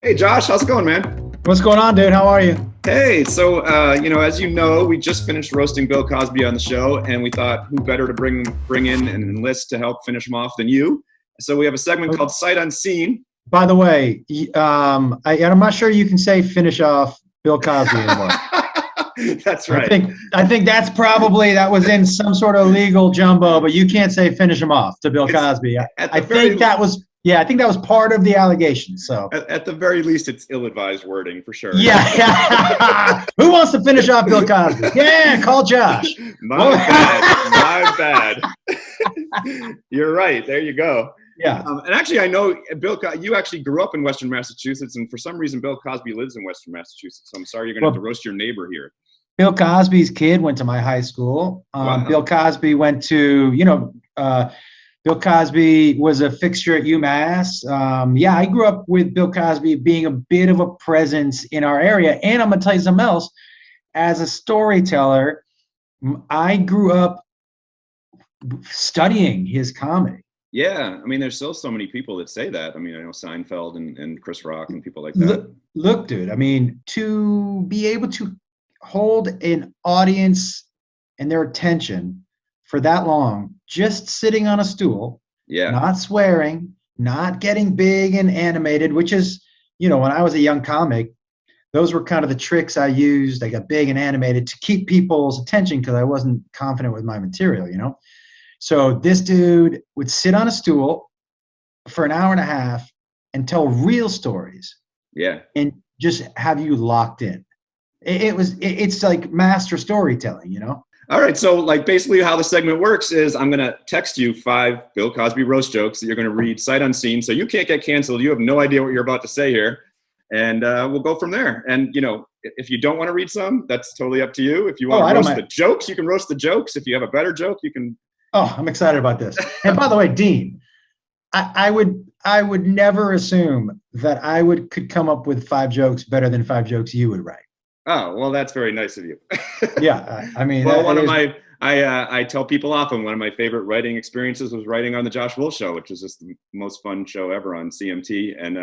Hey Josh, how's it going, man? What's going on, dude? How are you? Hey, so as you know, we just finished roasting Bill Cosby on the show, and we thought who better to bring in and enlist to help finish him off than you. So we have a segment called Sight Unseen. By the way, I'm not sure you can say finish off Bill Cosby anymore. That's right. I think that was in some sort of legal jumbo, but you can't say finish him off to Bill Cosby. I think that was part of the allegation. So at the very least, it's ill-advised wording for sure. Yeah. Who wants to finish off Bill Cosby? Yeah, call Josh. My bad. You're right. There you go. Yeah. And actually, I know you actually grew up in Western Massachusetts, and for some reason, Bill Cosby lives in Western Massachusetts. So I'm sorry you're going to have to roast your neighbor here. Bill Cosby's kid went to my high school. Wow. Bill Cosby went to, Bill Cosby was a fixture at UMass. I grew up with Bill Cosby being a bit of a presence in our area. And I'm going to tell you something else. As a storyteller, I grew up studying his comedy. Yeah, I mean, there's still so many people that say that. I mean, I know Seinfeld and Chris Rock and people like that. Look, dude, I mean, to be able to hold an audience and their attention for that long, just sitting on a stool, not swearing, not getting big and animated, which is, when I was a young comic, those were kind of the tricks I used. I got big and animated to keep people's attention because I wasn't confident with my material, So this dude would sit on a stool for an hour and a half and tell real stories. Yeah. And just have you locked in. It's like master storytelling, All right. So basically how the segment works is I'm going to text you 5 Bill Cosby roast jokes that you're going to read sight unseen. So you can't get canceled. You have no idea what you're about to say here. And we'll go from there. And, if you don't want to read some, that's totally up to you. If you want to roast the jokes, you can roast the jokes. If you have a better joke, you can. Oh, I'm excited about this. And by the way, Dean, I would never assume that could come up with 5 jokes better than 5 jokes you would write. Oh, well, that's very nice of you. Yeah, I mean, well, I tell people often one of my favorite writing experiences was writing on the Josh Wolf Show, which is just the most fun show ever on CMT. And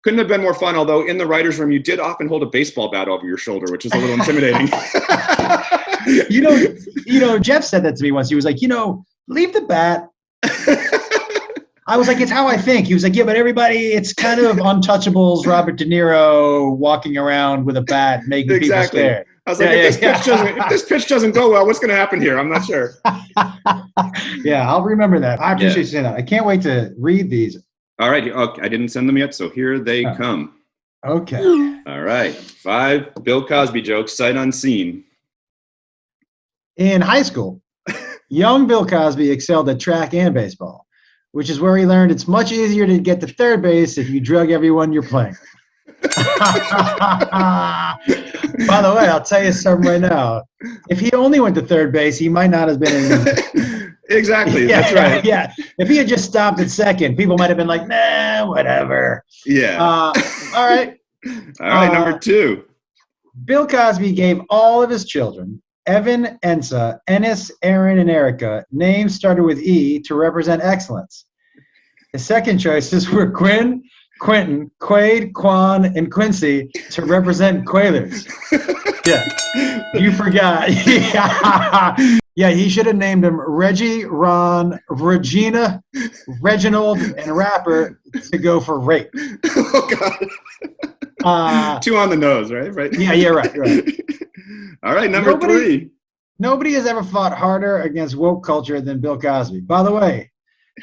couldn't have been more fun. Although in the writers' room, you did often hold a baseball bat over your shoulder, which is a little intimidating. Jeff said that to me once. He was like, leave the bat. I was like, it's how I think. He was like, yeah, but everybody, it's kind of Untouchables, Robert De Niro walking around with a bat, making people scared. I was like, if this pitch doesn't go well, what's going to happen here? I'm not sure. Yeah, I'll remember that. I appreciate you saying that. I can't wait to read these. All right. Okay, I didn't send them yet, so here they come. Okay. All right. 5 Bill Cosby jokes, sight unseen. In high school, young Bill Cosby excelled at track and baseball, which is where he learned it's much easier to get to third base if you drug everyone you're playing. By the way, I'll tell you something right now. If he only went to third base, he might not have been in. Exactly. That's right. Yeah. If he had just stopped at second, people might have been like, nah, whatever. Yeah. All right. All right. Number 2. Bill Cosby gave all of his children, Evan, Ensa, Ennis, Aaron, and Erica, names started with E to represent excellence. His second choices were Quinn, Quentin, Quaid, Quan, and Quincy to represent Quailers. Yeah, you forgot. Yeah, he should have named him Reggie, Ron, Regina, Reginald, and Rapper to go for rape. Oh, God. 2 on the nose, right? Yeah, right. All right, number 3. Nobody has ever fought harder against woke culture than Bill Cosby. By the way,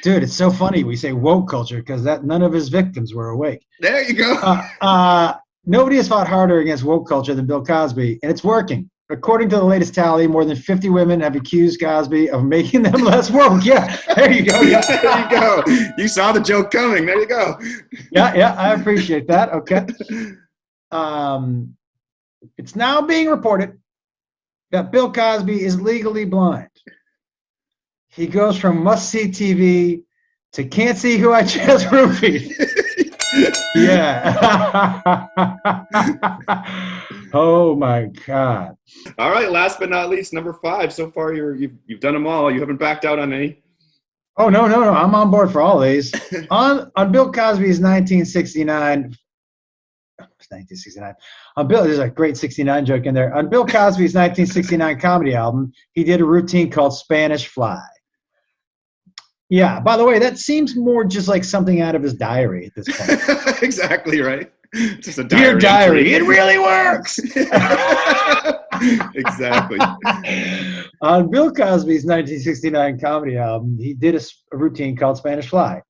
dude, it's so funny we say woke culture because none of his victims were awake. There you go. Nobody has fought harder against woke culture than Bill Cosby, and it's working. According to the latest tally, more than 50 women have accused Cosby of making them less woke. Yeah, there you go. Yeah. There you go. You saw the joke coming. There you go. Yeah, I appreciate that. Okay. It's now being reported that Bill Cosby is legally blind. He goes from must-see TV to can't see who I just roofied. Yeah. Oh my God. All right. Last but not least, number 5. So far, you've done them all. You haven't backed out on any. Oh, no. I'm on board for all these. On Bill Cosby's 1969. 1969. There's a great 69 joke in there. On Bill Cosby's 1969 comedy album, he did a routine called Spanish Fly. Yeah, by the way, that seems more just like something out of his diary at this point. Exactly, right? Just a diary. Dear diary, it really works! Exactly. On Bill Cosby's 1969 comedy album, he did a routine called Spanish Fly.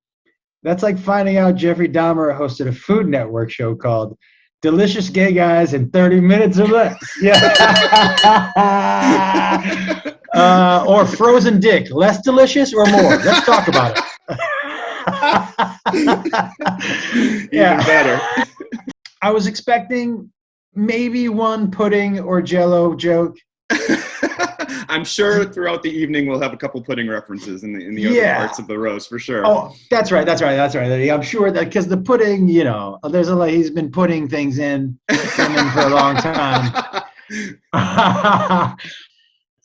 That's like finding out Jeffrey Dahmer hosted a Food Network show called Delicious Gay Guys in 30 Minutes or Less. Yeah. Or Frozen Dick, less delicious or more? Let's talk about it. Even better. I was expecting maybe one pudding or Jell-O joke. I'm sure throughout the evening we'll have a couple pudding references in the other parts of the roast for sure. Oh, that's right. I'm sure that because the pudding, there's he's been putting things in for a long time.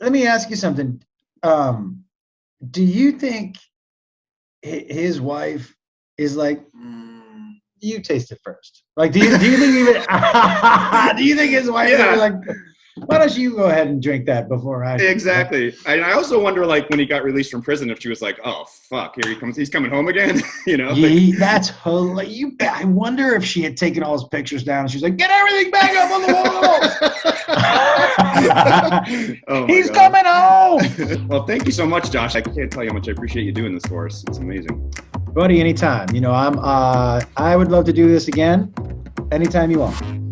Let me ask you something. Do you think his wife is like, you taste it first? Like, do you think even do you think his wife is like, why don't you go ahead and drink that before I? Exactly. I also wonder, like, when he got released from prison, if she was like, "Oh fuck, here he comes. He's coming home again." That's hilarious. I wonder if she had taken all his pictures down and she's like, "Get everything back up on the wall." He's coming home. Well, thank you so much, Josh. I can't tell you how much I appreciate you doing this for us. It's amazing, buddy. Anytime. I would love to do this again. Anytime you want.